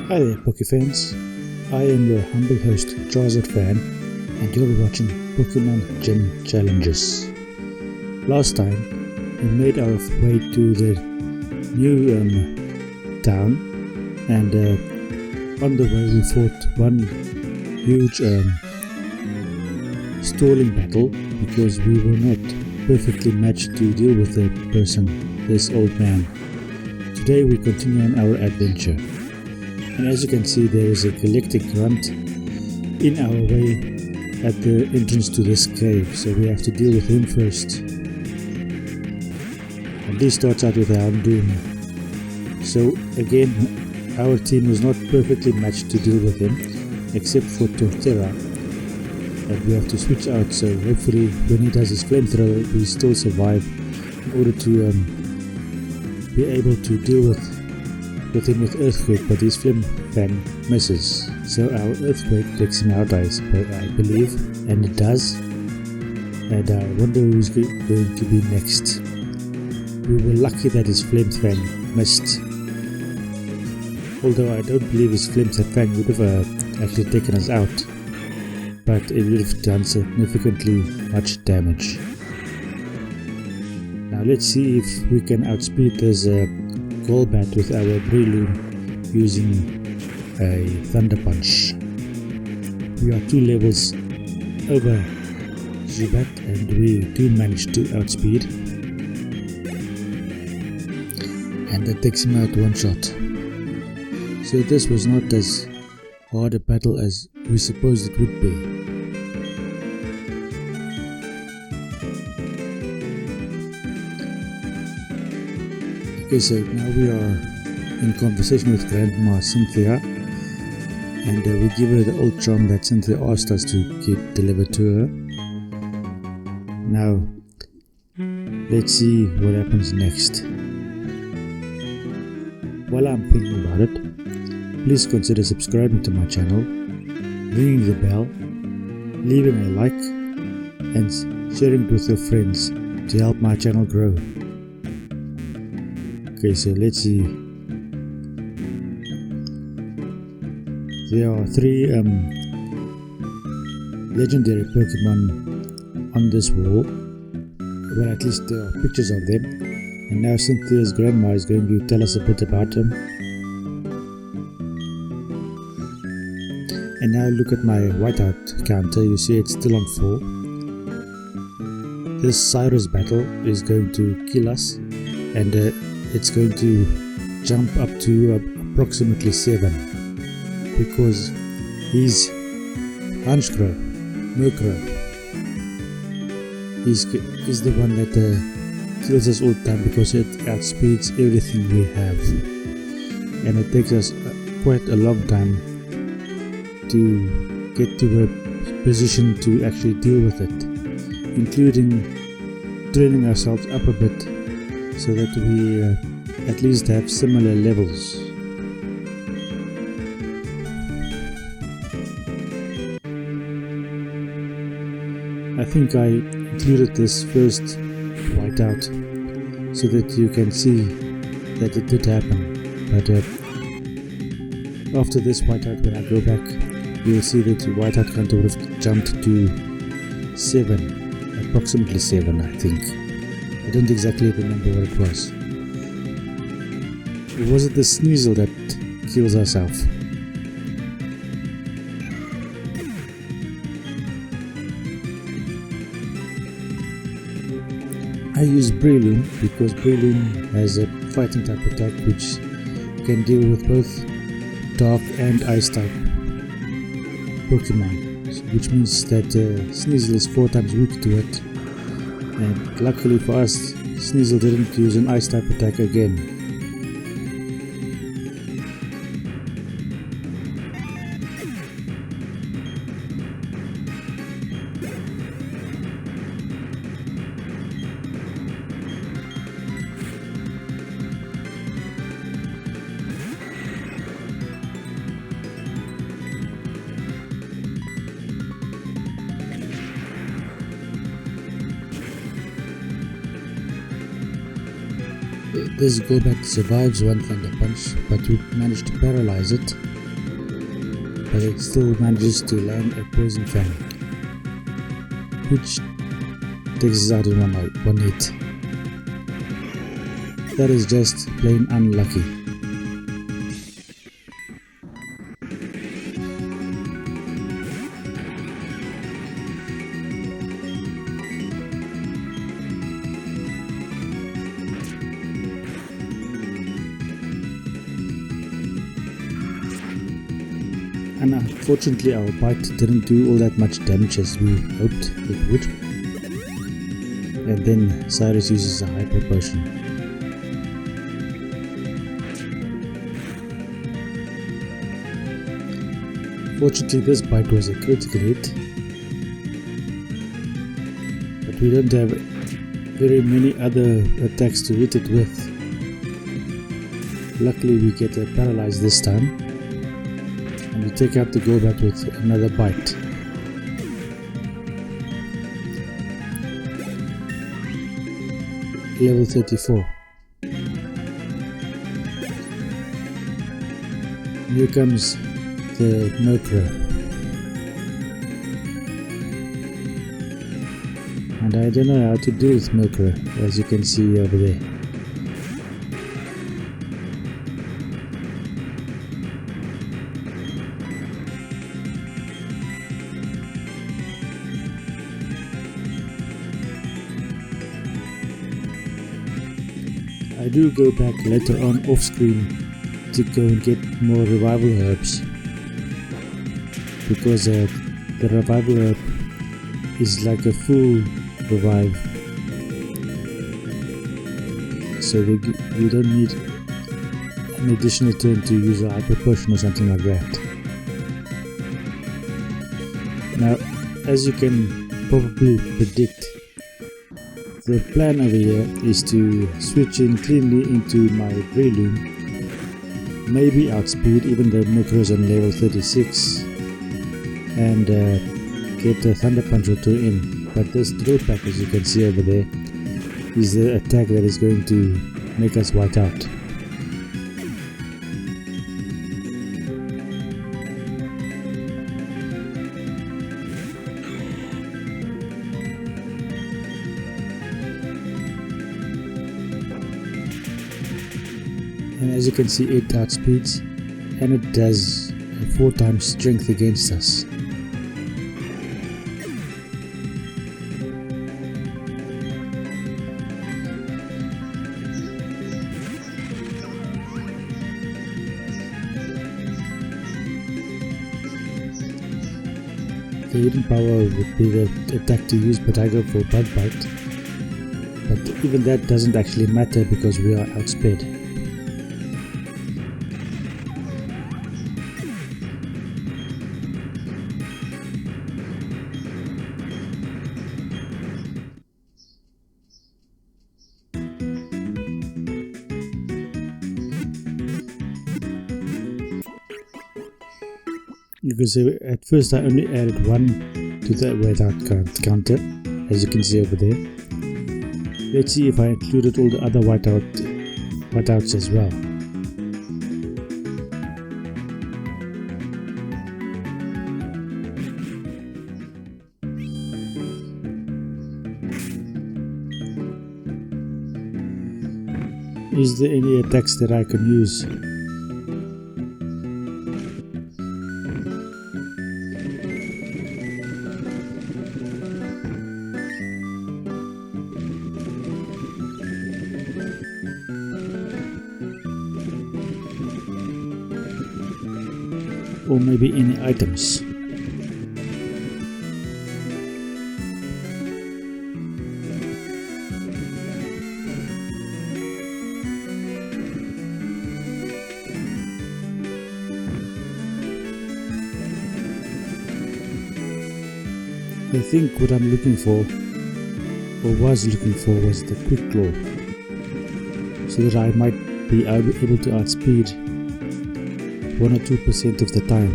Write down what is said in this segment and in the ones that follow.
Hi there, Poke fans. I am your humble host, Charizard Fan, and you're watching Pokemon Gym Challenges. Last time, we made our way to the new town, and on the way we fought one huge stalling battle because we were not perfectly matched to deal with the person, this old man. Today we continue on our adventure. And as you can see, there is a galactic grunt in our way at the entrance to this cave, so we have to deal with him first. And this starts out with Houndoom. So again, our team was not perfectly matched to deal with him, except for Torterra. And we have to switch out, so hopefully when he does his flamethrower, we still survive in order to be able to deal with him with Earthquake, but his Flame Fan misses. So our Earthquake takes him out, I believe, and it does. And I wonder who's going to be next. We were lucky that his Flame Fan missed. Although I don't believe his Flame Fan would have actually taken us out, but it would have done significantly much damage. Now let's see if we can outspeed this Golbat with our Breloom using a Thunder Punch. We are 2 levels over Zubat and we do manage to outspeed, and that takes him out one shot. So this was not as hard a battle as we supposed it would be. Okay, so now we are in conversation with Grandma Cynthia, and we give her the old charm that Cynthia asked us to get delivered to her. Now, let's see what happens next. While I'm thinking about it, please consider subscribing to my channel, ringing the bell, leaving a like, and sharing it with your friends to help my channel grow. Okay, so let's see. There are 3 legendary Pokemon on this wall. Well, at least there are pictures of them. And now Cynthia's grandma is going to tell us a bit about them. And now look at my whiteout counter. You see it's still on 4. This Cyrus battle is going to kill us, and it's going to jump up to approximately 7 because he's Honchkrow, Murkrow. He's the one that kills us all the time because it outspeeds everything we have, and it takes us quite a long time to get to a position to actually deal with it, including training ourselves up a bit so that we at least have similar levels. I think I included this first whiteout so that you can see that it did happen, but after this whiteout, when I go back, you'll see that the whiteout counter would have jumped to 7, approximately 7 I think. I don't exactly remember what it was. Or was it the Sneasel that kills us off? I use Breloom because Breloom has a fighting type attack which can deal with both dark and ice type Pokemon, which means that Sneasel is 4 times weak to it. And luckily for us, Sneasel didn't use an ice type attack again. This Golbat survives one Thunder Punch, but we managed to paralyze it but it still manages to land a poison fang, which takes us out in one hit. That is just plain unlucky. And unfortunately our bite didn't do all that much damage as we hoped it would. And then Cyrus uses a hyper potion. Fortunately this bite was a critical hit, but we don't have very many other attacks to hit it with. Luckily we get paralyzed this time, and we take out the Golbat with another bite. Level 34. Here comes the Murkrow, and I don't know how to deal with Murkrow, as you can see over there. I do go back later on off screen to go and get more revival herbs, because the revival herb is like a full revive, so we don't need an additional turn to use a hyper potion or something like that. Now, as you can probably predict, the plan over here is to switch in cleanly into my Breloom, maybe outspeed even though Murkrow is on level 36, and get a Thunder Punch or two in. But this drill pack, as you can see over there, is the attack that is going to make us white out. And as you can see, it outspeeds, and it does 4 times strength against us. The hidden power would be the attack to use, but I go for Bug Bite. But even that doesn't actually matter because we are outsped. You can see at first I only added 1 to the whiteout counter, as you can see over there. Let's see if I included all the other whiteouts as well. Is there any attacks that I can use? Or maybe any items. I think what I'm looking for, or was looking for, was the Quick Claw, so that I might be able to outspeed 1 or 2% of the time.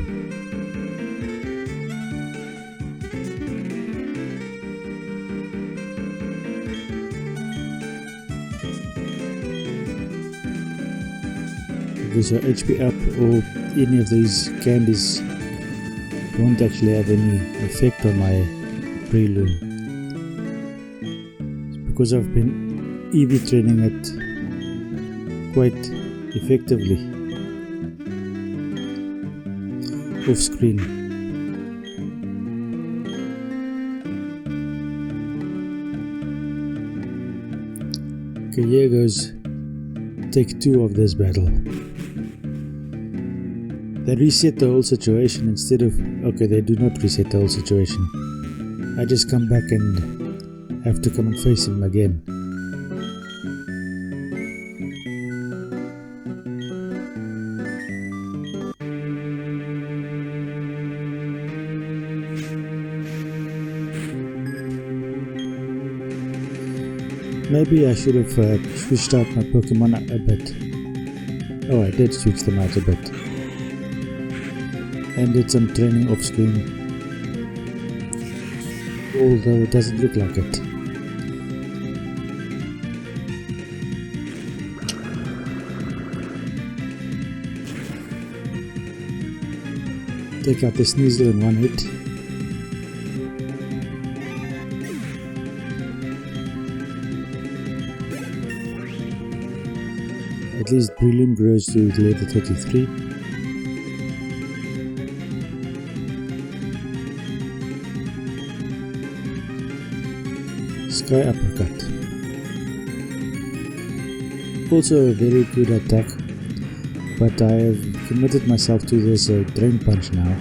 Because your HP up or any of these candies won't actually have any effect on my pre-loom. It's because I've been EV training it quite effectively off screen. Okay, here goes take 2 of this battle. They reset the whole situation instead of... Okay, they do not reset the whole situation. I just come back and have to come and face him again. Maybe I should have switched out my Pokemon a bit. Oh, I did switch them out a bit. And did some training off screen. Although it doesn't look like it. Take out the Sneasel in one hit. At least Brilliant grows to level 33. Sky Uppercut. Also a very good attack, but I have committed myself to this Drain Punch now.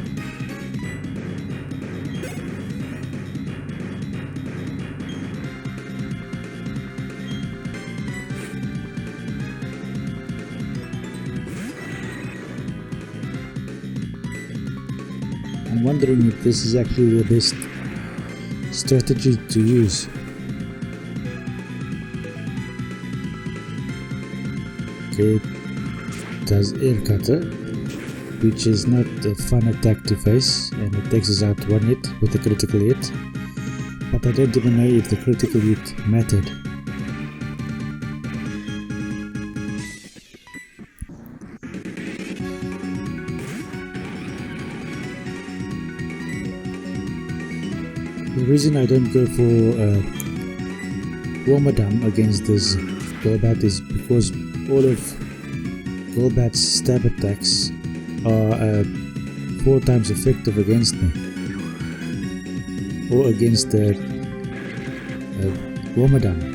I'm wondering if this is actually the best strategy to use. Okay, it does Air Cutter, which is not a fun attack to face, and it takes us out 1 hit with a critical hit, but I don't even know if the critical hit mattered. The reason I don't go for Wormadam against this Golbat is because all of Golbat's stab attacks are 4 times effective against me, or against Wormadam.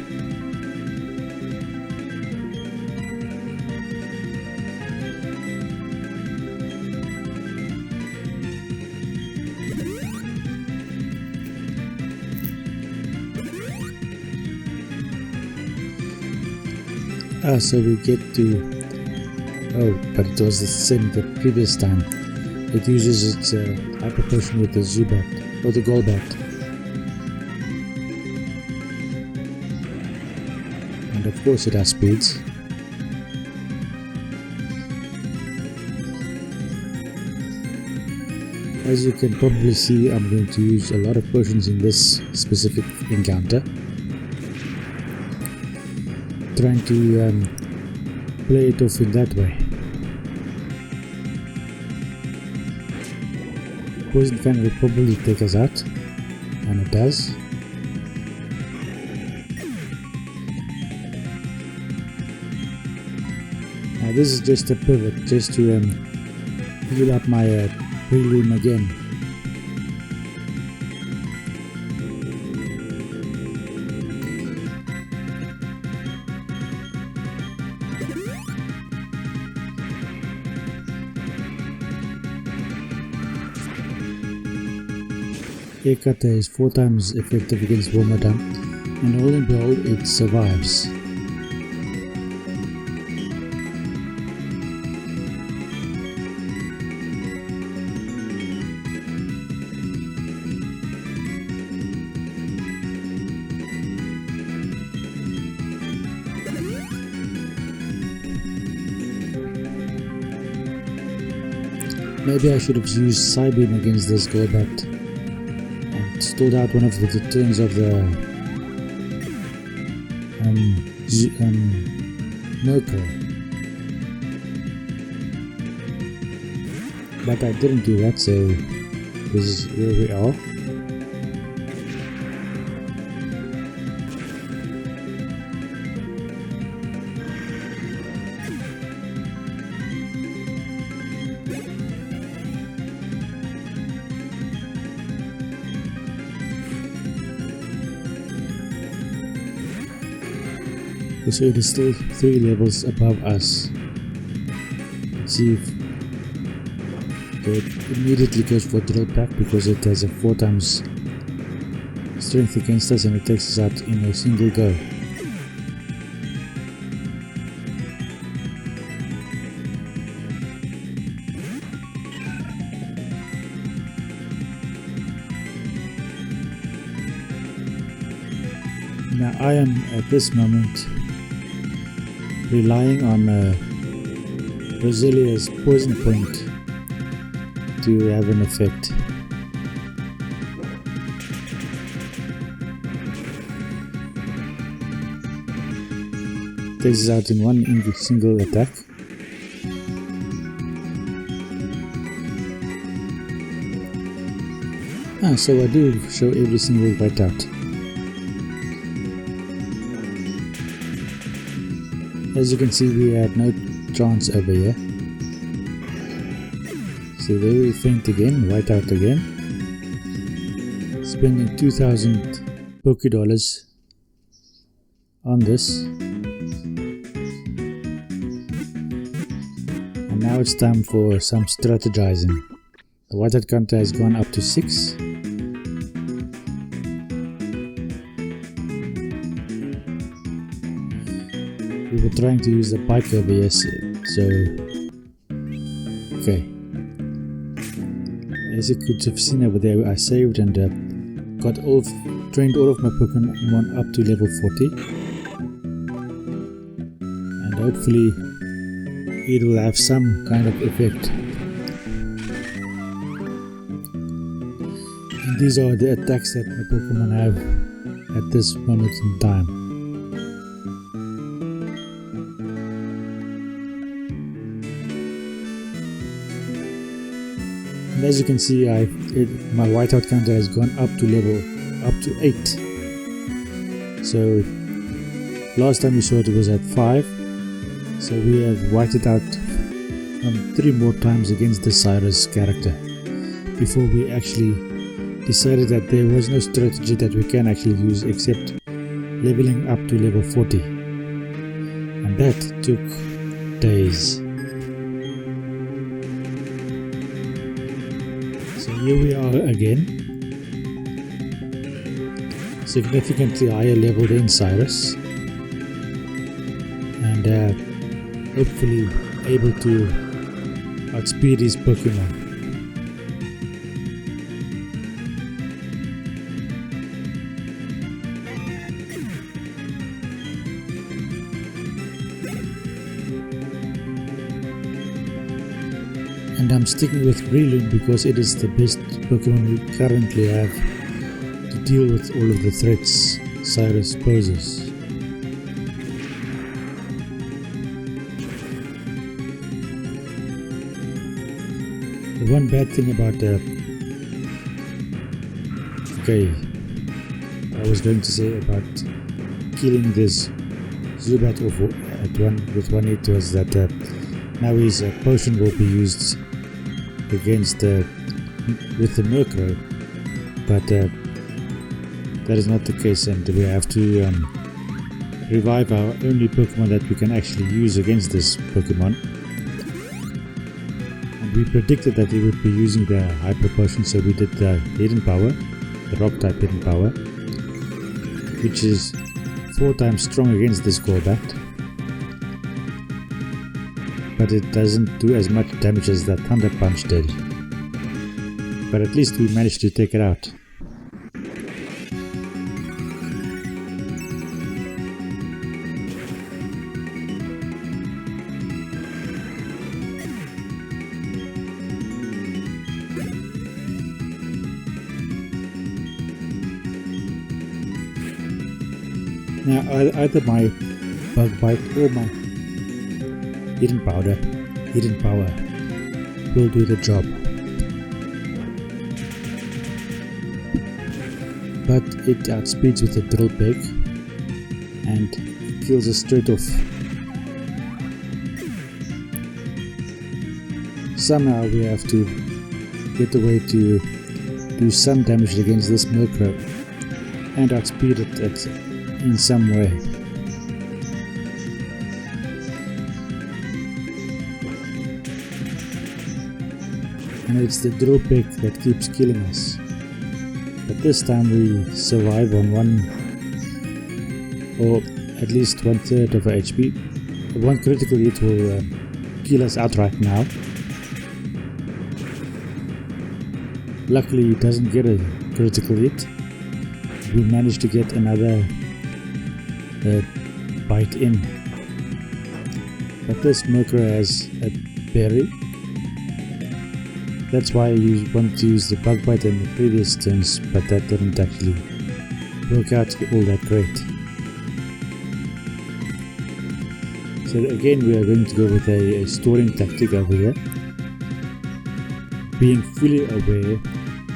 So we get to... Oh, but it was the same the previous time. It uses its Hyper Potion with the Zubat, or the Golbat. And of course it has speeds. As you can probably see, I'm going to use a lot of potions in this specific encounter. Trying to play it off in that way. Poison Fan will probably take us out, and it does. Now this is just a pivot, just to heal up my pre-loom again. Air Cutter is 4 times effective against Wormadam, and all in all it survives. Maybe I should have used Psybeam against this Golbat. Stored out one of the turns of the Merkel, but I didn't do that, so this is where we are. So it is still 3 levels above us. Let's see if it immediately goes for drill pack because it has a 4 times strength against us and it takes us out in a single go. Now I am at this moment relying on Roselia's poison point to have an effect. Takes us out in one single attack. So I do show every single whiteout. As you can see, we had no chance over here. So there we faint again, whiteout again. Spending 2,000 Poké Dollars on this. And now it's time for some strategizing. The whiteout counter has gone up to 6. We were trying to use the bike over here, so okay. As you could have seen over there, I saved and trained all of my Pokemon up to level 40, and hopefully it will have some kind of effect. And these are the attacks that my Pokemon have at this moment in time. As you can see, my whiteout counter has gone up to 8. So last time we saw it was at 5. So we have whited out 3 more times against the Cyrus character before we actually decided that there was no strategy that we can actually use except leveling up to level 40. And that took days. Here we are again, significantly higher level than Cyrus, and hopefully able to outspeed his Pokemon. And I'm sticking with Breloom because it is the best Pokemon we currently have to deal with all of the threats Cyrus poses. The one bad thing about I was going to say about killing this Zubat off with one hit was that now his potion will be used against with the Murkrow, but that is not the case, and we have to revive our only Pokemon that we can actually use against this Pokemon. And we predicted that he would be using the Hyper Potion, so we did the Hidden Power, the Rock type Hidden Power, which is 4 times strong against this Golbat. But it doesn't do as much damage as that Thunder Punch did. But at least we managed to take it out. Now either my Bug Bite or my Hidden Power will do the job. but it outspeeds with a drill peg and kills us straight off. Somehow we have to get a way to do some damage against this Murkrow and outspeed it in some way. And it's the drill peg that keeps killing us. But this time we survive on one, or at least 1/3 of our HP. One critical hit will kill us outright now. Luckily it doesn't get a critical hit. We managed to get another bite in. But this Murkrow has a berry. That's why you want to use the bug bite in the previous turns, but that didn't actually work out all that great. So again we are going to go with a storing tactic over here, being fully aware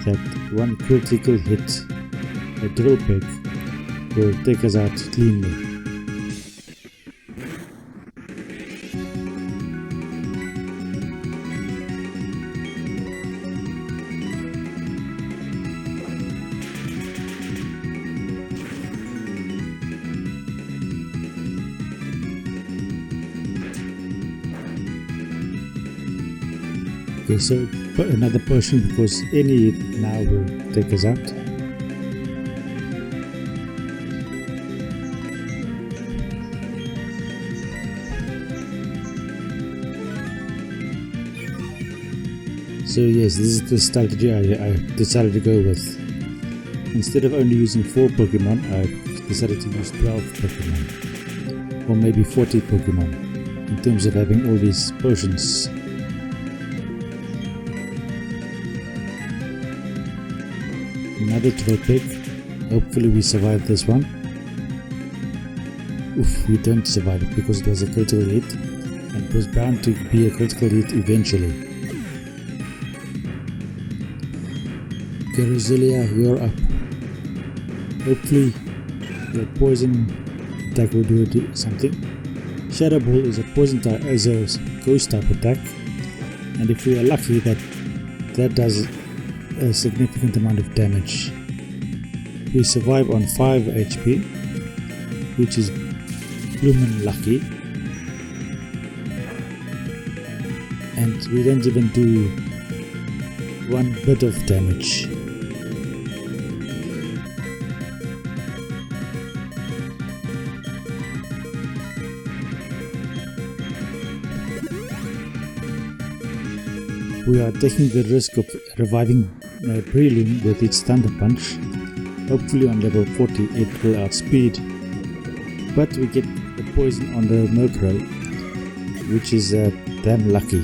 that one critical hit, a drill peg, will take us out cleanly. Okay, so another potion, because any hit now will take us out. So yes, this is the strategy I decided to go with. Instead of only using 4 Pokemon, I decided to use 12 Pokemon, or maybe 40 Pokemon, in terms of having all these potions. Another drill peg. Hopefully we survive this one. Oof, we don't survive it because it was a critical hit, and it was bound to be a critical hit eventually. Okay, Roselia, you're up. Hopefully your poison attack will do something. Shadow Ball is a poison type, as a ghost type attack, and if we are lucky, that does a significant amount of damage. We survive on 5 HP, which is bloomin' lucky, and we don't even do 1 bit of damage. We are taking the risk of reviving Breloom with its Thunder Punch. Hopefully on level 40 it will outspeed, but we get the poison on the Murkrow, which is damn lucky.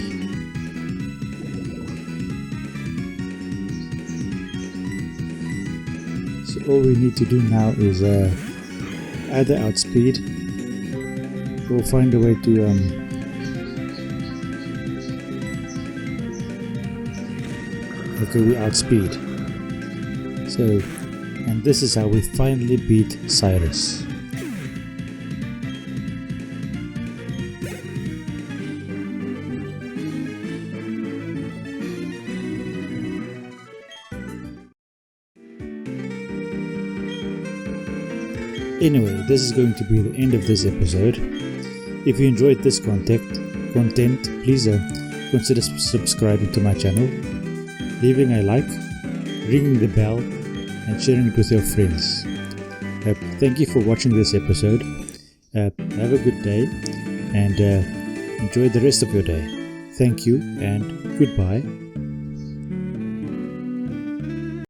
So all we need to do now is either outspeed or find a way to okay, we outspeed. So, and this is how we finally beat Cyrus. Anyway, this is going to be the end of this episode. If you enjoyed this content, please consider subscribing to my channel, leaving a like, ringing the bell, and sharing it with your friends. Thank you for watching this episode. Have a good day and enjoy the rest of your day. Thank you and goodbye.